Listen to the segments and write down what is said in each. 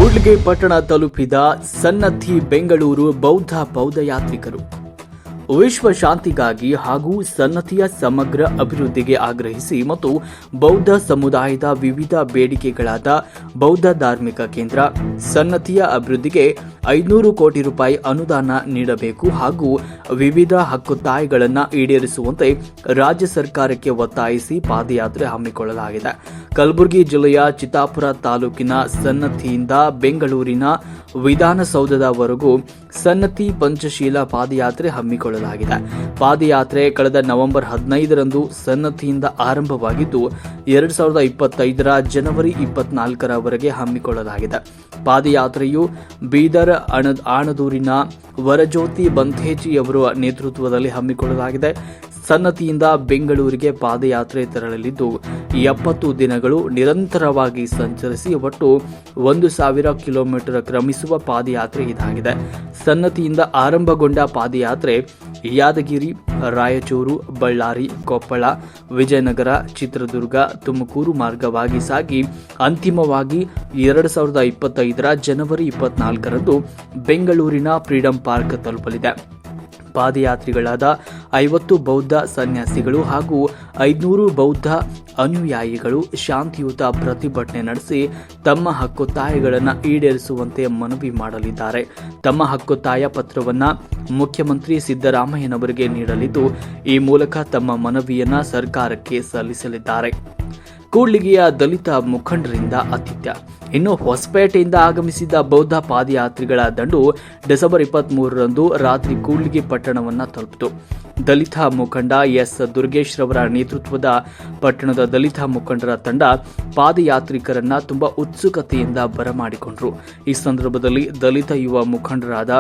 ಕೂಡ್ಲಿಗಿ ಪಟ್ಟಣ ತಲುಪಿದ ಸನ್ನತಿ ಬೆಂಗಳೂರು ಬೌದ್ಧ ಪೌದಯಾತ್ರಿಕರು ವಿಶ್ವ ಶಾಂತಿಗಾಗಿ ಹಾಗೂ ಸನ್ನತಿಯ ಸಮಗ್ರ ಅಭಿವೃದ್ಧಿಗೆ ಆಗ್ರಹಿಸಿ ಮತ್ತು ಬೌದ್ಧ ಸಮುದಾಯದ ವಿವಿಧ ಬೇಡಿಕೆಗಳಾದ ಬೌದ್ಧ ಧಾರ್ಮಿಕ ಕೇಂದ್ರ ಸನ್ನತಿಯ ಅಭಿವೃದ್ಧಿಗೆ 500 ಕೋಟಿ ರೂಪಾಯಿ ಅನುದಾನ ನೀಡಬೇಕು ಹಾಗೂ ವಿವಿಧ ಹಕ್ಕುತ್ತಾಯಗಳನ್ನು ಈಡೇರಿಸುವಂತೆ ರಾಜ್ಯ ಸರ್ಕಾರಕ್ಕೆ ಒತ್ತಾಯಿಸಿ ಪಾದಯಾತ್ರೆ ಹಮ್ಮಿಕೊಳ್ಳಲಾಗಿದೆ. ಕಲಬುರಗಿ ಜಿಲ್ಲೆಯ ಚಿತ್ತಾಪುರ ತಾಲೂಕಿನ ಸನ್ನತಿಯಿಂದ ಬೆಂಗಳೂರಿನ ವಿಧಾನಸೌಧದವರೆಗೂ ಸನ್ನತಿ ಪಂಚಶೀಲ ಪಾದಯಾತ್ರೆ ಹಮ್ಮಿಕೊಳ್ಳಲಾಗಿದೆ. ಪಾದಯಾತ್ರೆ ಕಳೆದ ನವೆಂಬರ್ 15ರಂದು ಸನ್ನತಿಯಿಂದ ಆರಂಭವಾಗಿದ್ದು 2025ರ ಜನವರಿ 24ರವರೆಗೆ ಹಮ್ಮಿಕೊಳ್ಳಲಾಗಿದೆ. ಪಾದಯಾತ್ರೆಯು ಬೀದರ್ ಆಣದೂರಿನ ವರಜ್ಯೋತಿ ಬಂಥೇಜಿಯವರ ನೇತೃತ್ವದಲ್ಲಿ ಹಮ್ಮಿಕೊಳ್ಳಲಾಗಿದೆ. ಸನ್ನತಿಯಿಂದ ಬೆಂಗಳೂರಿಗೆ ಪಾದಯಾತ್ರೆ ತೆರಳಲಿದ್ದು 70 ದಿನಗಳು ನಿರಂತರವಾಗಿ ಸಂಚರಿಸಿ ಒಟ್ಟು 1000 ಕಿಲೋಮೀಟರ್ ಕ್ರಮಿಸುವ ಪಾದಯಾತ್ರೆ ಇದಾಗಿದೆ. ಸನ್ನತಿಯಿಂದ ಆರಂಭಗೊಂಡ ಪಾದಯಾತ್ರೆ ಯಾದಗಿರಿ, ರಾಯಚೂರು, ಬಳ್ಳಾರಿ, ಕೊಪ್ಪಳ, ವಿಜಯನಗರ, ಚಿತ್ರದುರ್ಗ, ತುಮಕೂರು ಮಾರ್ಗವಾಗಿ ಸಾಗಿ ಅಂತಿಮವಾಗಿ 2025ರ ಜನವರಿ 24ರಂದು ಬೆಂಗಳೂರಿನ ಫ್ರೀಡಂ ಪಾರ್ಕ್ ತಲುಪಲಿದೆ. ಪಾದಯಾತ್ರಿಗಳಾದ 50 ಬೌದ್ಧ ಸನ್ಯಾಸಿಗಳು ಹಾಗೂ 500 ಬೌದ್ಧ ಅನುಯಾಯಿಗಳು ಶಾಂತಿಯುತ ಪ್ರತಿಭಟನೆ ನಡೆಸಿ ತಮ್ಮ ಹಕ್ಕುತ್ತಾಯಗಳನ್ನು ಈಡೇರಿಸುವಂತೆ ಮನವಿ ಮಾಡಲಿದ್ದಾರೆ. ತಮ್ಮ ಹಕ್ಕುತ್ತಾಯ ಪತ್ರವನ್ನು ಮುಖ್ಯಮಂತ್ರಿ ಸಿದ್ದರಾಮಯ್ಯನವರಿಗೆ ನೀಡಲಿದ್ದು ಈ ಮೂಲಕ ತಮ್ಮ ಮನವಿಯನ್ನು ಸರ್ಕಾರಕ್ಕೆ ಸಲ್ಲಿಸಲಿದ್ದಾರೆ. ಕೂಡ್ಲಿಗಿಯ ದಲಿತ ಮುಖಂಡರಿಂದ ಆತಿಥ್ಯ. ಇನ್ನು ಹೊಸಪೇಟೆಯಿಂದ ಆಗಮಿಸಿದ ಬೌದ್ಧ ಪಾದಯಾತ್ರಿಗಳ ದಂಡು ಡಿಸೆಂಬರ್ 23ರಂದು ರಾತ್ರಿ ಕೂಡ್ಲಿಗಿ ಪಟ್ಟಣವನ್ನು ತಲುಪಿತು. ದಲಿತ ಮುಖಂಡ ಎಸ್ ದುರ್ಗೇಶ್ ರವರ ನೇತೃತ್ವದ ಪಟ್ಟಣದ ದಲಿತ ಮುಖಂಡರ ತಂಡ ಪಾದಯಾತ್ರಿಕರನ್ನ ತುಂಬಾ ಉತ್ಸುಕತೆಯಿಂದ ಬರಮಾಡಿಕೊಂಡರು. ಈ ಸಂದರ್ಭದಲ್ಲಿ ದಲಿತ ಯುವ ಮುಖಂಡರಾದ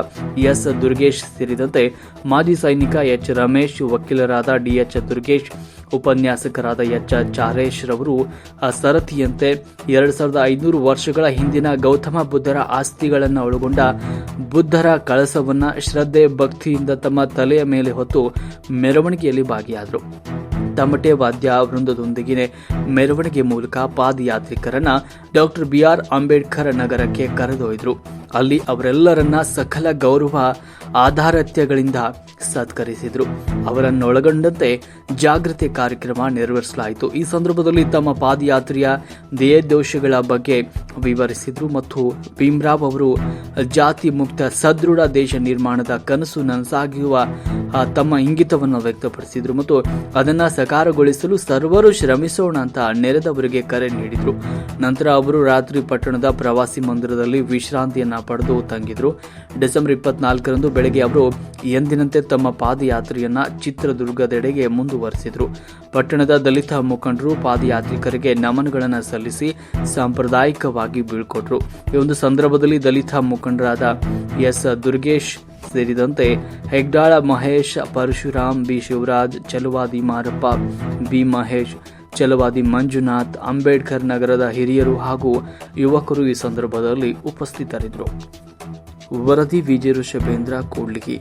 ಎಸ್ ದುರ್ಗೇಶ್ ಸೇರಿದಂತೆ ಮಾಜಿ ಸೈನಿಕ ಎಚ್ ರಮೇಶ್, ವಕೀಲರಾದ ಡಿಎಚ್ ದುರ್ಗೇಶ್, ಉಪನ್ಯಾಸಕರಾದ ಎಚ್ ಚಾರೇಶ್ ರವರು ಸರತಿಯಂತೆ 2500 ವರ್ಷಗಳ ಹಿಂದಿನ ಗೌತಮ ಬುದ್ಧರ ಆಸ್ತಿಗಳನ್ನು ಒಳಗೊಂಡ ಬುದ್ಧರ ಕಳಸವನ್ನು ಶ್ರದ್ಧೆ ಭಕ್ತಿಯಿಂದ ತಮ್ಮ ತಲೆಯ ಮೇಲೆ ಹೊತ್ತು ಮೆರವಣಿಗೆಯಲ್ಲಿ ಭಾಗಿಯಾದರು. ತಮಟೆ ವಾದ್ಯ ವೃಂದದೊಂದಿಗೆ ಮೆರವಣಿಗೆ ಮೂಲಕ ಪಾದಯಾತ್ರಿಕರನ್ನ ಡಾಕ್ಟರ್ BR ಅಂಬೇಡ್ಕರ್ ನಗರಕ್ಕೆ ಕರೆದೊಯ್ದರು. ಅಲ್ಲಿ ಅವರೆಲ್ಲರನ್ನ ಸಕಲ ಗೌರವ ಆಧಾರತ್ಯಗಳಿಂದ ಸತ್ಕರಿಸಿದರು. ಅವರನ್ನೊಳಗೊಂಡಂತೆ ಜಾಗೃತಿ ಕಾರ್ಯಕ್ರಮ ನೆರವೇರಿಸಲಾಯಿತು. ಈ ಸಂದರ್ಭದಲ್ಲಿ ತಮ್ಮ ಪಾದಯಾತ್ರೆಯ ಧ್ಯೇಯೋದ್ದೇಶಗಳ ಬಗ್ಗೆ ವಿವರಿಸಿದರು ಮತ್ತು ಭೀಮರಾವ್ ಅವರು ಜಾತಿ ಮುಕ್ತ ಸದೃಢ ದೇಶ ನಿರ್ಮಾಣದ ಕನಸು ನನಸಾಗುವ ತಮ್ಮ ಇಂಗಿತವನ್ನು ವ್ಯಕ್ತಪಡಿಸಿದರು ಮತ್ತು ಅದನ್ನು ಸಾಕಾರಗೊಳಿಸಲು ಸರ್ವರು ಶ್ರಮಿಸೋಣ ಅಂತ ನೆರೆದವರಿಗೆ ಕರೆ ನೀಡಿದರು. ನಂತರ ಅವರು ರಾತ್ರಿ ಪಟ್ಟಣದ ಪ್ರವಾಸಿ ಮಂದಿರದಲ್ಲಿ ವಿಶ್ರಾಂತಿಯನ್ನ ಪಡೆದು ತಂಗಿದ್ರು. ಡಿಸೆಂಬರ್ 24ರಂದು ಬೆಳಗ್ಗೆ ಅವರು ಎಂದಿನಂತೆ ತಮ್ಮ ಪಾದಯಾತ್ರೆಯನ್ನ ಚಿತ್ರದುರ್ಗದೆಡೆಗೆ ಮುಂದುವರೆಸಿದರು. ಪಟ್ಟಣದ ದಲಿತ ಮುಖಂಡರು ಪಾದಯಾತ್ರಿಕರಿಗೆ ನಮನಗಳನ್ನು ಸಲ್ಲಿಸಿ ಸಾಂಪ್ರದಾಯಿಕವಾಗಿ ಬೀಳ್ಕೊಟ್ರು. ಈ ಒಂದು ಸಂದರ್ಭದಲ್ಲಿ ದಲಿತ ಮುಖಂಡರಾದ ಎಸ್ ದುರ್ಗೇಶ್ ಸೇರಿದಂತೆ ಹೆಗ್ಡಾಳ ಮಹೇಶ್, ಪರಶುರಾಮ್, ಬಿ ಶಿವರಾಜ್, ಚಲವಾದಿ ಮಾರಪ್ಪ, ಬಿ ಮಹೇಶ್, ಚಲವಾದಿ ಮಂಜುನಾಥ್, ಅಂಬೇಡ್ಕರ್ ನಗರದ ಹಿರಿಯರು ಹಾಗೂ ಯುವಕರು ಈ ಸಂದರ್ಭದಲ್ಲಿ ಉಪಸ್ಥಿತರಿದ್ದರು. ವರದಿ ವಿಜಯ ಋಷಭೇಂದ್ರ, ಕೂಡ್ಲಿಗಿ.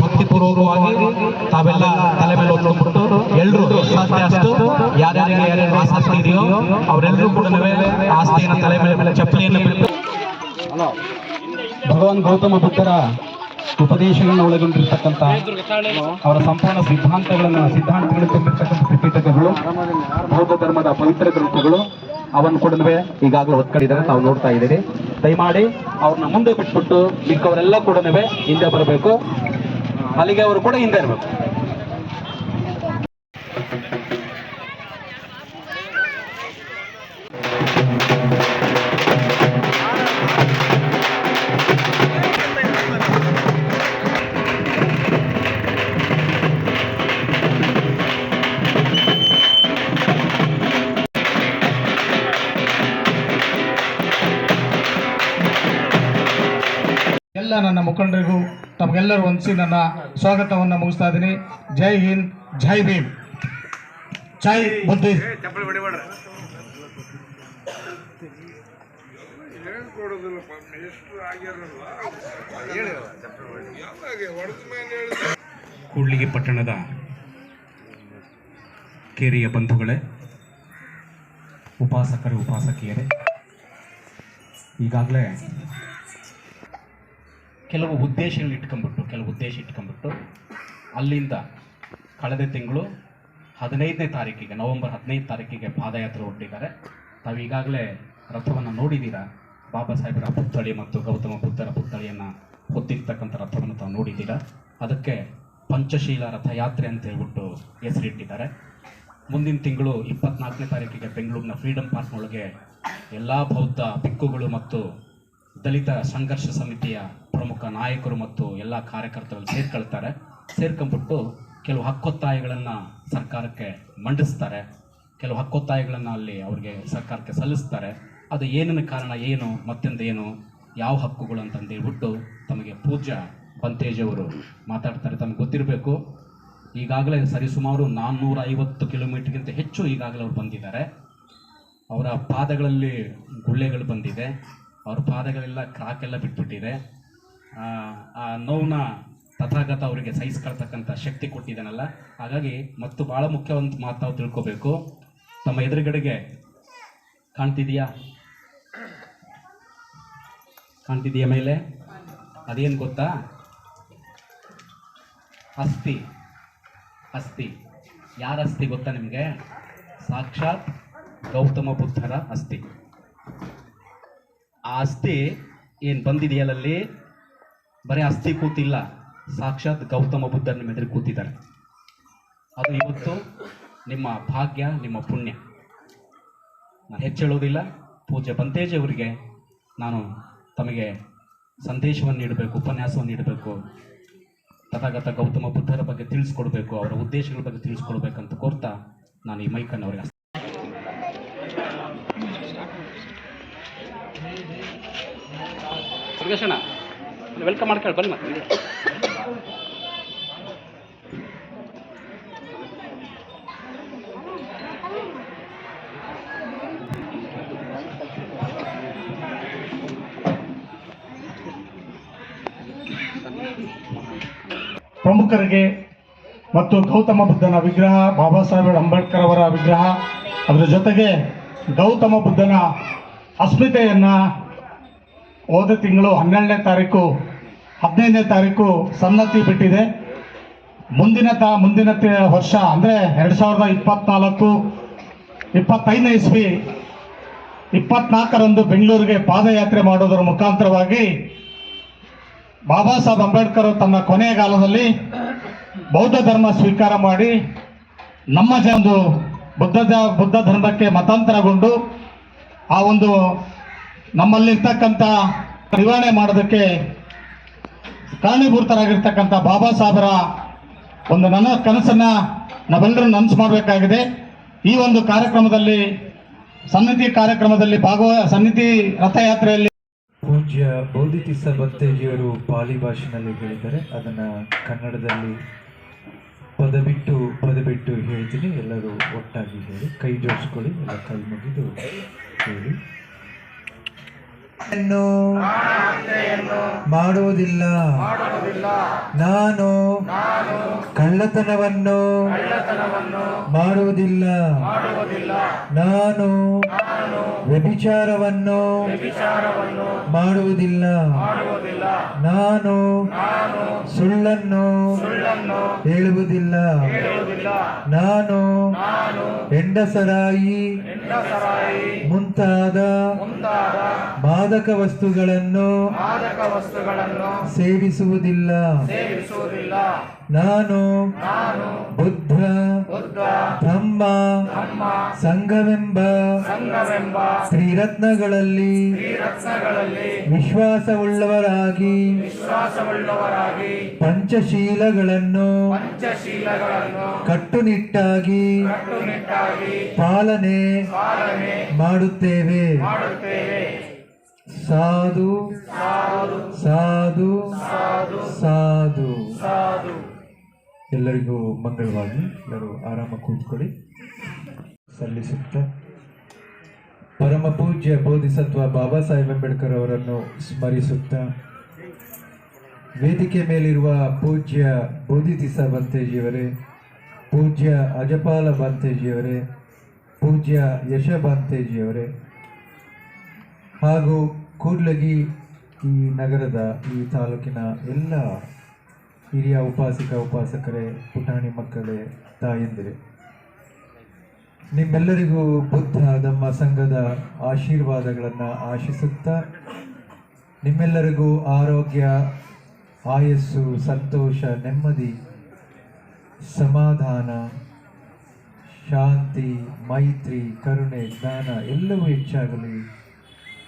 ಭಕ್ತಿಪೂರ್ವಕವಾಗಿ ತಾವೆಲ್ಲ ತಲೆ ಮೇಲೆ ಹೊತ್ಕೊಂಡ್ಬಿಟ್ಟು ಎಲ್ಲರೂ ಸಾಧ್ಯ ಅಷ್ಟು ಯಾರ್ಯಾರಿಗೆ ಆಸಕ್ತಿ ಇದೆಯೋ ಅವರೆಲ್ಲರೂ ಕೂಡ ಆಸ್ತಿಯನ್ನು ತಲೆ ಮೇಲೆ ಚಪ್ಪಲಿಯನ್ನು ಬಿಟ್ಟು ಭಗವಾನ್ ಗೌತಮ ಬುದ್ಧರ ಉಪದೇಶಗಳನ್ನು ಒಳಗೊಂಡಿರ್ತಕ್ಕಂಥ ಅವರ ಸಂಪೂರ್ಣ ಸಿದ್ಧಾಂತಗಳು ತುಂಬಿರ್ತಕ್ಕಂಥ ತ್ರಿಪಿಟಕಗಳು, ಬೌದ್ಧ ಧರ್ಮದ ಪವಿತ್ರ ಗ್ರಂಥಗಳು ಅವನ್ನು ಕೂಡ ಈಗಾಗಲೇ ಒತ್ಕೊಂಡಿದ್ದಾರೆ, ತಾವು ನೋಡ್ತಾ ಇದ್ದೀರಿ. ದಯಮಾಡಿ ಅವ್ರನ್ನ ಮುಂದೆ ಬಿಟ್ಬಿಟ್ಟು ಮಿಕ್ಕವರೆಲ್ಲ ಕೂಡ ಹಿಂದೆ ಬರಬೇಕು. ಅಲ್ಲಿಗೆ ಅವರು ಕೂಡ ಹಿಂದೆ ಇರಬೇಕು. ಎಲ್ಲ ನನ್ನ ಮುಖಂಡರಿಗೂ ತಮಗೆಲ್ಲರೂ ವಂದಿಸಿ ನನ್ನ ಸ್ವಾಗತವನ್ನು ಮುಗಿಸ್ತಾ ಇದ್ದೀನಿ. ಜೈ ಹಿಂದ್, ಜೈ ಭೀಮ್, ಜೈ ಬುದ್ಧಿಸ್ಟ್. ಕೂಡ್ಲಿಗಿ ಪಟ್ಟಣದ ಕೇರಿಯ ಬಂಧುಗಳೇ, ಉಪಾಸಕರು, ಉಪಾಸಕಿಯರೇ, ಈಗಾಗಲೇ ಕೆಲವು ಉದ್ದೇಶ ಇಟ್ಕೊಂಡ್ಬಿಟ್ಟು ಅಲ್ಲಿಂದ ಕಳೆದ ತಿಂಗಳು 15ನೇ ತಾರೀಕಿಗೆ, ನವೆಂಬರ್ 15 ತಾರೀಕಿಗೆ ಪಾದಯಾತ್ರೆ ಹೊರಟಿದ್ದಾರೆ. ತಾವು ಈಗಾಗಲೇ ರಥವನ್ನು ನೋಡಿದ್ದೀರಾ. ಬಾಬಾ ಸಾಹೇಬರ ಪುತ್ಥಳಿ ಮತ್ತು ಗೌತಮ ಬುದ್ಧರ ಪುತ್ಥಳಿಯನ್ನು ಹೊತ್ತಿರ್ತಕ್ಕಂಥ ರಥವನ್ನು ತಾವು ನೋಡಿದ್ದೀರಾ. ಅದಕ್ಕೆ ಪಂಚಶೀಲ ರಥಯಾತ್ರೆ ಅಂತ ಹೇಳ್ಬಿಟ್ಟು ಹೆಸರಿಟ್ಟಿದ್ದಾರೆ. ಮುಂದಿನ ತಿಂಗಳು 24ನೇ ತಾರೀಕಿಗೆ ಬೆಂಗಳೂರಿನ ಫ್ರೀಡಮ್ ಪಾರ್ಕ್ನೊಳಗೆ ಎಲ್ಲ ಬೌದ್ಧ ಭಿಕ್ಕುಗಳು ಮತ್ತು ದಲಿತ ಸಂಘರ್ಷ ಸಮಿತಿಯ ಪ್ರಮುಖ ನಾಯಕರು ಮತ್ತು ಎಲ್ಲ ಕಾರ್ಯಕರ್ತರು ಸೇರ್ಕೊಂಡ್ಬಿಟ್ಟು ಕೆಲವು ಹಕ್ಕೊತ್ತಾಯಗಳನ್ನು ಸರ್ಕಾರಕ್ಕೆ ಮಂಡಿಸ್ತಾರೆ. ಕೆಲವು ಹಕ್ಕೊತ್ತಾಯಗಳನ್ನು ಅಲ್ಲಿ ಅವರಿಗೆ ಸರ್ಕಾರಕ್ಕೆ ಸಲ್ಲಿಸ್ತಾರೆ. ಅದು ಏನೇನು ಕಾರಣ, ಏನು ಮತ್ತೊಂದೇನು, ಯಾವ ಹಕ್ಕುಗಳು ಅಂತಂದು ಹೇಳ್ಬಿಟ್ಟು ತಮಗೆ ಪೂಜ್ಯ ಬಂತೇಜವರು ಮಾತಾಡ್ತಾರೆ. ತಮಗೆ ಗೊತ್ತಿರಬೇಕು, ಈಗಾಗಲೇ ಸರಿಸುಮಾರು 450 ಕಿಲೋಮೀಟರ್ಗಿಂತ ಹೆಚ್ಚು ಈಗಾಗಲೇ ಅವ್ರು ಬಂದಿದ್ದಾರೆ. ಅವರ ಪಾದಗಳಲ್ಲಿ ಗುಳ್ಳೆಗಳು ಬಂದಿದೆ, ಅವ್ರ ಪಾದಗಳೆಲ್ಲ ಕ್ರಾಕೆಲ್ಲ ಬಿಟ್ಬಿಟ್ಟಿದೆ. ಆ ನೋವನ್ನ ತಥಾಗತ ಅವರಿಗೆ ಸಹಿಸ್ಕೊಳ್ತಕ್ಕಂಥ ಶಕ್ತಿ ಕೊಟ್ಟಿದ್ದಾನಲ್ಲ. ಹಾಗಾಗಿ ಮತ್ತು ಭಾಳ ಮುಖ್ಯವಂತ ಮಾತು ನಾವು ತಿಳ್ಕೊಬೇಕು. ತಮ್ಮ ಎದುರುಗಡೆಗೆ ಕಾಣ್ತಿದೆಯಾ ಮೇಲೆ ಅದೇನು ಗೊತ್ತಾ? ಅಸ್ಥಿ. ಯಾರ ಅಸ್ಥಿ ಗೊತ್ತಾ ನಿಮಗೆ? ಸಾಕ್ಷಾತ್ ಗೌತಮ ಬುದ್ಧರ ಅಸ್ಥಿ. ಆ ಅಸ್ಥಿ ಏನು ಬಂದಿದೆಯಲ್ಲಲ್ಲಿ ಬರೀ ಅಸ್ಥಿ ಕೂತಿಲ್ಲ, ಸಾಕ್ಷಾತ್ ಗೌತಮ ಬುದ್ಧರ ನಿಮ್ಮ ಎದುರು ಕೂತಿದ್ದಾರೆ. ಅದು ಇವತ್ತು ನಿಮ್ಮ ಭಾಗ್ಯ, ನಿಮ್ಮ ಪುಣ್ಯ. ನಾನು ಹೆಚ್ಚೇಳೋದಿಲ್ಲ. ಪೂಜ್ಯ ಬಂತೇಜ್ ಅವರಿಗೆ ನಾನು ತಮಗೆ ಸಂದೇಶವನ್ನು ನೀಡಬೇಕು, ಉಪನ್ಯಾಸವನ್ನು ನೀಡಬೇಕು, ತಥಾಗತ ಗೌತಮ ಬುದ್ಧರ ಬಗ್ಗೆ ತಿಳಿಸ್ಕೊಡ್ಬೇಕು, ಅವರ ಉದ್ದೇಶಗಳ ಬಗ್ಗೆ ತಿಳಿಸ್ಕೊಡ್ಬೇಕಂತ ಕೋರ್ತಾ ನಾನು ಈ ಮೈಕನ್ನು ಅವರಿಗೆ ಸುರ್ಗೇಶಣ್ಣ ವೆಲ್ಕಮ್ ಮಾಡ್ಕೊಳ್ಳಿ, ಬನ್ನಿ. ಮತ್ತೆ ಪ್ರಮುಖರಿಗೆ ಮತ್ತು ಗೌತಮ ಬುದ್ಧನ ವಿಗ್ರಹ, ಬಾಬಾ ಸಾಹೇಬ್ ಅಂಬೇಡ್ಕರ್ ಅವರ ವಿಗ್ರಹ, ಅದರ ಜೊತೆಗೆ ಗೌತಮ ಬುದ್ಧನ ಅಸ್ಮಿತೆಯನ್ನು ಹೋದ ತಿಂಗಳು 12ನೇ ತಾರೀಕು 15ನೇ ತಾರೀಕು ಸನ್ನತಿ ಬಿಟ್ಟಿದೆ. ಮುಂದಿನ ವರ್ಷ ಅಂದರೆ 2024-25ನೇ ಇಸ್ವಿ 24ರಂದು ಬೆಂಗಳೂರಿಗೆ ಪಾದಯಾತ್ರೆ ಮಾಡೋದರ ಮುಖಾಂತರವಾಗಿ ಬಾಬಾ ಸಾಹೇಬ್ ಅಂಬೇಡ್ಕರ್ ತನ್ನ ಕೊನೆಯ ಕಾಲದಲ್ಲಿ ಬೌದ್ಧ ಧರ್ಮ ಸ್ವೀಕಾರ ಮಾಡಿ ನಮ್ಮ ಒಂದು ಬುದ್ಧ ಧರ್ಮಕ್ಕೆ ಮತಾಂತರಗೊಂಡು ಆ ಒಂದು ನಮ್ಮಲ್ಲಿರ್ತಕ್ಕಂಥ ನಿವಾರಣೆ ಮಾಡೋದಕ್ಕೆ ಕಾರಣೀಭೂತರಾಗಿರ್ತಕ್ಕಂಥ ಬಾಬಾ ಸಾಹೇಬರ ಒಂದು ನನ್ನ ಕನಸನ್ನು ನಾವೆಲ್ಲರೂ ನನಸು ಮಾಡಬೇಕಾಗಿದೆ. ಈ ಒಂದು ಕಾರ್ಯಕ್ರಮದಲ್ಲಿ ಸನ್ನಿಧಿ ರಥಯಾತ್ರೆಯಲ್ಲಿ ಪೂಜ್ಯ ಬೋಧಿತಿಸ್ಸ ಬಂತೇಜಿಯವರು ಪಾಲಿ ಭಾಷೆಯಲ್ಲಿ ಹೇಳಿದ್ದಾರೆ. ಅದನ್ನು ಕನ್ನಡದಲ್ಲಿ ಪದ ಬಿಟ್ಟು ಹೇಳ್ತೀನಿ. ಎಲ್ಲರೂ ಒಟ್ಟಾಗಿ ಹೇಳಿ, ಕೈ ಜೋಡಿಸ್ಕೊಳ್ಳಿ, ಎಲ್ಲ ಕೈ ಮುಗಿದು ಹೇಳಿ. ಮಾಡುವುದಿಲ್ಲ, ನಾನು ಕಳ್ಳತನವನ್ನು ಮಾಡುವುದಿಲ್ಲ, ನಾನು ವ್ಯಭಿಚಾರವನ್ನು ಮಾಡುವುದಿಲ್ಲ. ನಾನು ಸುಳ್ಳನ್ನು ಹೇಳುವುದಿಲ್ಲ. ನಾನು ಹೆಂಡಸರಾಯಿ ಮುಂತಾದ ಮಾದಕ ವಸ್ತುಗಳನ್ನು ಸೇವಿಸುವುದಿಲ್ಲ. ನಾನು ಬುದ್ಧ ಧಮ್ಮ ಸಂಘವೆಂಬ ತ್ರಿರತ್ನಗಳಲ್ಲಿ ವಿಶ್ವಾಸವುಳ್ಳವರಾಗಿ ಪಂಚಶೀಲಗಳನ್ನು ಕಟ್ಟುನಿಟ್ಟಾಗಿ ಪಾಲನೆ ಮಾಡುತ್ತೇವೆ. ಸಾಧು ಸಾಧು ಸಾಧು. ಎಲ್ಲರಿಗೂ ಮಂಗಳವಾಗಲಿ. ಎಲ್ಲರೂ ಆರಾಮ ಕೂತ್ಕೊಳ್ಳಿ. ಸಲ್ಲಿಸುತ್ತ ಪರಮ ಪೂಜ್ಯ ಬೋಧಿಸತ್ವ ಬಾಬಾ ಸಾಹೇಬ್ ಅಂಬೇಡ್ಕರ್ ಅವರನ್ನು ಸ್ಮರಿಸುತ್ತಾ ವೇದಿಕೆ ಮೇಲಿರುವ ಪೂಜ್ಯ ಬೋಧಿತಿಸ ಬಂತೇಜಿಯವರೇ, ಪೂಜ್ಯ ಅಜಪಾಲ ಬಂತೇಜಿಯವರೇ, ಪೂಜ್ಯ ಯಶ ಬಂತೇಜಿಯವರೇ ಹಾಗೂ ಕೂಡ್ಲಗಿ ಈ ನಗರದ ಈ ತಾಲೂಕಿನ ಎಲ್ಲ ಹಿರಿಯ ಉಪಾಸಕರೇ, ಪುಟಾಣಿ ಮಕ್ಕಳೇ, ತಾಯಂದಿರೇ, ನಿಮ್ಮೆಲ್ಲರಿಗೂ ಬುದ್ಧ ಧಮ್ಮ ಸಂಘದ ಆಶೀರ್ವಾದಗಳನ್ನು ಆಶಿಸುತ್ತಾ ನಿಮ್ಮೆಲ್ಲರಿಗೂ ಆರೋಗ್ಯ, ಆಯಸ್ಸು, ಸಂತೋಷ, ನೆಮ್ಮದಿ, ಸಮಾಧಾನ, ಶಾಂತಿ, ಮೈತ್ರಿ, ಕರುಣೆ, ಜ್ಞಾನ ಎಲ್ಲವೂ ಹೆಚ್ಚಾಗಲಿ.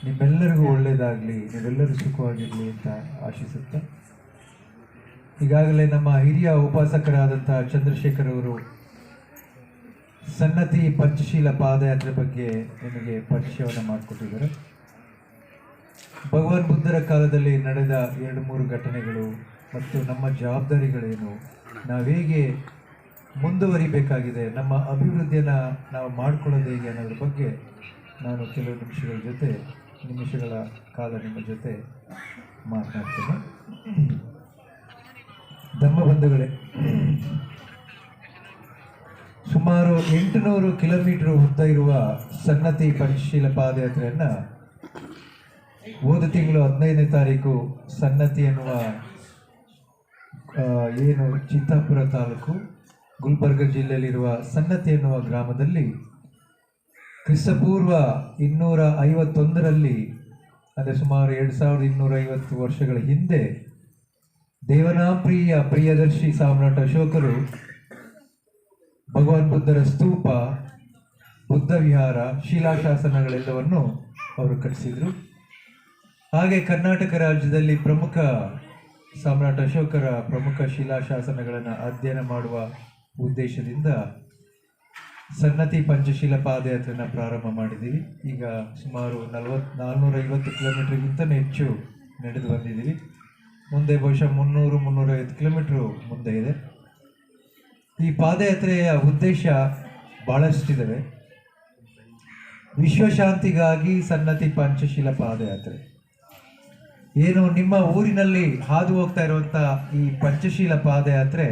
ನಿಮ್ಮೆಲ್ಲರಿಗೂ ಒಳ್ಳೆಯದಾಗಲಿ, ನೀವೆಲ್ಲರೂ ಸುಖವಾಗಿರಲಿ ಅಂತ ಆಶಿಸುತ್ತಾ ಈಗಾಗಲೇ ನಮ್ಮ ಹಿರಿಯ ಉಪಾಸಕರಾದಂಥ ಚಂದ್ರಶೇಖರ್ ಅವರು ಸನ್ನತಿ ಪಂಚಶೀಲ ಪಾದಯಾತ್ರೆ ಬಗ್ಗೆ ನಿಮಗೆ ಪರಿಚಯವನ್ನು ಮಾಡಿಕೊಟ್ಟಿದ್ದಾರೆ. ಭಗವಾನ್ ಬುದ್ಧರ ಕಾಲದಲ್ಲಿ ನಡೆದ 2-3 ಘಟನೆಗಳು ಮತ್ತು ನಮ್ಮ ಜವಾಬ್ದಾರಿಗಳೇನು, ನಾವೇಗೆ ಮುಂದುವರಿಬೇಕಾಗಿದೆ, ನಮ್ಮ ಅಭಿವೃದ್ಧಿಯನ್ನು ನಾವು ಮಾಡ್ಕೊಳ್ಳೋದು ಹೇಗೆ ಅನ್ನೋದ್ರ ಬಗ್ಗೆ ನಾನು ಕೆಲವು ನಿಮಿಷಗಳ ಕಾಲ ನಿಮ್ಮ ಜೊತೆ ಮಾತನಾಡ್ತೇನೆ. ಧಮ್ಮಬಂಧುಗಳೇ, ಸುಮಾರು 800 ಕಿಲೋಮೀಟರ್ ಉದ್ದ ಇರುವ ಸನ್ನತಿ ಪಂಚಶೀಲ ಪಾದಯಾತ್ರೆಯನ್ನು ಹೋದ ತಿಂಗಳು 15ನೇ ತಾರೀಕು ಸನ್ನತಿ ಎನ್ನುವ ಏನು ಚಿತ್ತಾಪುರ ತಾಲೂಕು ಗುಲ್ಬರ್ಗ ಜಿಲ್ಲೆಯಲ್ಲಿರುವ ಸನ್ನತಿ ಎನ್ನುವ ಗ್ರಾಮದಲ್ಲಿ ಕ್ರಿಸ್ತಪೂರ್ವ 251ರಲ್ಲಿ, ಅಂದರೆ ಸುಮಾರು 2250 ವರ್ಷಗಳ ಹಿಂದೆ ದೇವನಾಂಪ್ರಿಯ ಪ್ರಿಯದರ್ಶಿ ಸಾಮ್ರಾಟ್ ಅಶೋಕರು ಭಗವಾನ್ ಬುದ್ಧರ ಸ್ತೂಪ, ಬುದ್ಧ ವಿಹಾರ, ಶಿಲಾಶಾಸನಗಳೆಲ್ಲವನ್ನು ಅವರು ಕಟ್ಟಿಸಿದರು. ಹಾಗೆ ಕರ್ನಾಟಕ ರಾಜ್ಯದಲ್ಲಿ ಪ್ರಮುಖ ಸಾಮ್ರಾಟ್ ಅಶೋಕರ ಪ್ರಮುಖ ಶಿಲಾಶಾಸನಗಳನ್ನು ಅಧ್ಯಯನ ಮಾಡುವ ಉದ್ದೇಶದಿಂದ ಸನ್ನತಿ ಪಂಚಶೀಲ ಪಾದಯಾತ್ರೆಯನ್ನು ಪ್ರಾರಂಭ ಮಾಡಿದ್ದೀವಿ. ಈಗ ಸುಮಾರು 450 ಕಿಲೋಮೀಟರ್ಗಿಂತಲೂ ಹೆಚ್ಚು ನಡೆದು ಬಂದಿದ್ದೀವಿ. ಮುಂದೆ ಬಹುಶಃ 300-350 ಕಿಲೋಮೀಟ್ರು ಮುಂದೆ ಇದೆ. ಈ ಪಾದಯಾತ್ರೆಯ ಉದ್ದೇಶ ಭಾಳಷ್ಟಿದ್ದಾವೆ. ವಿಶ್ವಶಾಂತಿಗಾಗಿ ಸನ್ನತಿ ಪಂಚಶೀಲ ಪಾದಯಾತ್ರೆ ಏನು ನಿಮ್ಮ ಊರಿನಲ್ಲಿ ಹಾದು ಹೋಗ್ತಾ ಇರುವಂಥ ಈ ಪಂಚಶೀಲ ಪಾದಯಾತ್ರೆ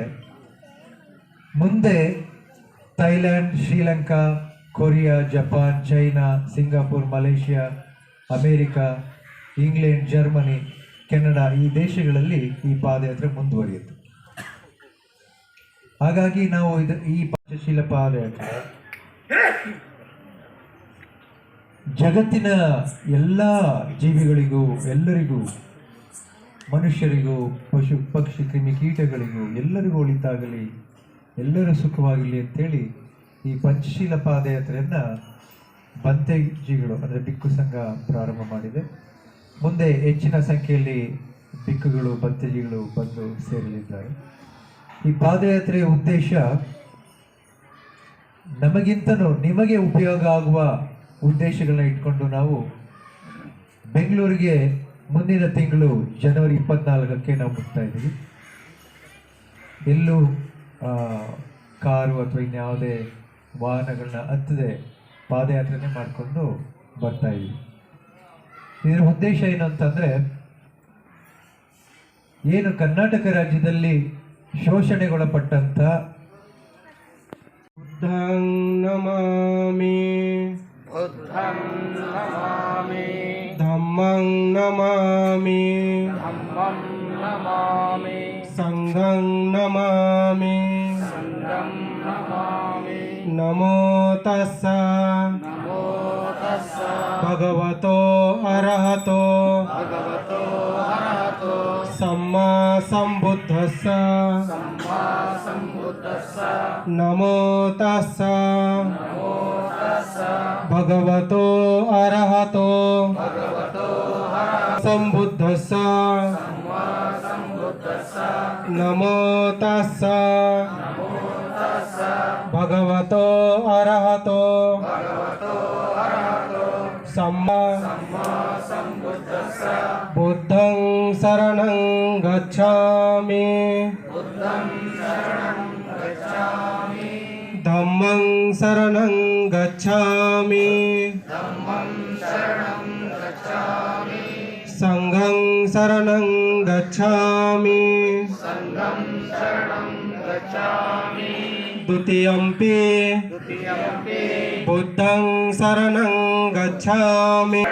ಮುಂದೆ Thailand, Sri Lanka, Korea, Japan, China, Singapore, Malaysia, America, England, Germany, Canada ಈ ದೇಶಗಳಲ್ಲಿ ಈ ಪಾದಯಾತ್ರೆ ಮುಂದುವರಿಯುತ್ತೆ. ಹಾಗಾಗಿ ನಾವು ಈ ಪಂಚಶೀಲ ಪಾದಯಾತ್ರೆ ಜಗತ್ತಿನ ಎಲ್ಲ ಜೀವಿಗಳಿಗೂ, ಎಲ್ಲರಿಗೂ, ಮನುಷ್ಯರಿಗೂ, ಪಶು ಪಕ್ಷಿ ಕ್ರಿಮಿ ಕೀಟಗಳಿಗೂ ಎಲ್ಲರಿಗೂ ಒಳಿತಾಗಲಿ, ಎಲ್ಲರೂ ಸುಖವಾಗಿರಲಿ ಅಂತೇಳಿ ಈ ಪಂಚಶೀಲ ಪಾದಯಾತ್ರೆಯನ್ನು ಬಂತೇಜಿಗಳು ಅಂದರೆ ಬಿಕ್ಕು ಸಂಘ ಪ್ರಾರಂಭ ಮಾಡಿದೆ. ಮುಂದೆ ಹೆಚ್ಚಿನ ಸಂಖ್ಯೆಯಲ್ಲಿ ಬಿಕ್ಕುಗಳು, ಬಂತೇಜಿಗಳು ಬಂದು ಸೇರಲಿದ್ದಾರೆ. ಈ ಪಾದಯಾತ್ರೆಯ ಉದ್ದೇಶ ನಮಗಿಂತನೂ ನಿಮಗೆ ಉಪಯೋಗ ಆಗುವ ಉದ್ದೇಶಗಳನ್ನ ಇಟ್ಕೊಂಡು ನಾವು ಬೆಂಗಳೂರಿಗೆ ಮುಂದಿನ ತಿಂಗಳು ಜನವರಿ 24ಕ್ಕೆ ನಾವು ಮುಟ್ತಾ ಇದ್ದೀವಿ. ಎಲ್ಲೂ ಕಾರು ಅಥವಾ ಇನ್ಯಾವುದೇ ವಾಹನಗಳನ್ನ ಹತ್ತದೆ ಪಾದಯಾತ್ರೆನೇ ಮಾಡಿಕೊಂಡು ಬರ್ತಾ ಇದ್ದೀವಿ. ಇದರ ಉದ್ದೇಶ ಏನು ಅಂತಂದರೆ, ಏನು ಕರ್ನಾಟಕ ರಾಜ್ಯದಲ್ಲಿ ಶೋಷಣೆಗೊಳಪಟ್ಟಂಥ ಬುದ್ಧಂ ನಮಾಮಿ बुद्धं नमामि धम्मं नमामि धम्मं नमामि संघं नमामि संघं नमामि नमो तस्स नमो तस्स भगवतो अरहतो भगवतो अरहतो सम्मा सम्बुद्धस्स सम्मा सम्बुद्धस्स नमो तस्स नमो तस्स भगवतो अरहतो भगवतो अरहतो सम्बुद्धस्स सम्मा सम्बुद्धस्स नमो तस्स नमो तस्स भगवतो अरहतो भगवतो अरहतो सम्मा सम्बुद्धस्स बुद्धं शरणं गच्छामि बुद्धं शरणं गच्छामि धम्मं शरणं गच्छामि धम्मं शरणं गच्छामि संघं शरणं गच्छामि संघं शरणं गच्छामि द्वितीयम्पि द्वितीयम्पि बुद्धं शरणं गच्छामि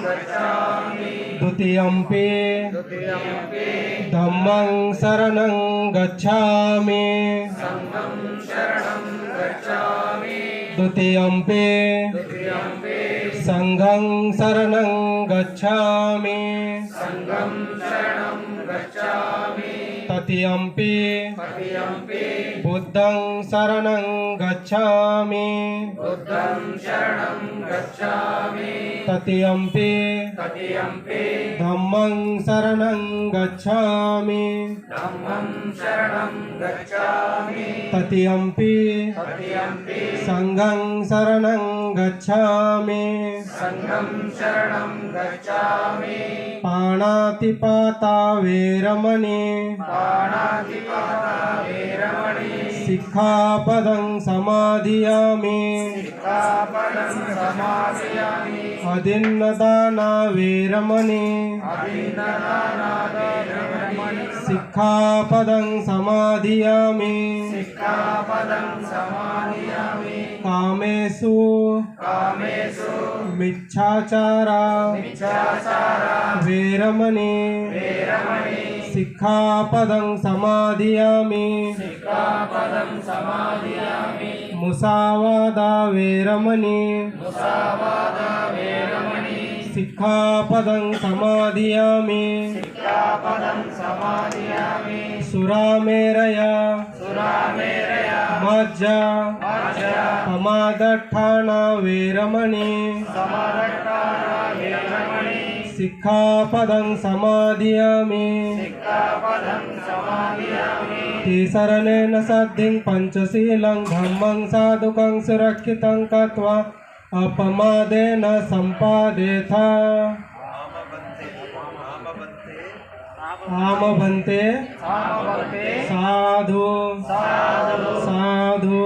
गच्छामि द्वितीयम्पि द्वितीयम्पि धम्मं शरणं गच्छामि संघं शरणं गच्छामि द्वितीयम्पि द्वितीयम्पि संघं शरणं गच्छामि संघं शरणं गच्छामि तृतीयम्पि तृतीयम्पि बुद्धं शरणं गच्छामि बुद्धं शरणं गच्छामि तृतीयम्पि तृतीयम्पि धम्मं शरणं गच्छामि धम्मं शरणं गच्छामि तृतीयम्पि तृतीयम्पि संघं शरणं गच्छामि संघं शरणं गच्छामि पाणातिपाता वेरमणि पाणातिपाता वेरमणि सिक्खापदं समाधियामि सिक्खापदं समादयामि अदिन्नदाना वेरमणि अभिन्नदाना वेरमणि सिक्खापदं समाधियामि सिक्खापदं समादयामि कामेषु कामेषु मिच्छाचारा मिच्छाचारा वेरमणि वेरमणि सिक्खापदं समाधियामि सिक्खापदं समादयामि मुसावादा वेरमणि मुसावादा वेरमणि सिक्खापदं समाधियामि सिक्खापदं समादयामि सुरामेरय सुरामेरय मज्जा मज्जा प्रमादठाना वेरमणि समादट्टाना वेरमणि सिक्खापदं समाधियामि सिक्खापदं समादयामि तिसरणेन सद्धिं पंचशीलं धम्मं साधुकं सुरक्षितं कृत्वा अपमादेन सम्पादेथ आमभन्ते सामवर्ते साधु साधु साधु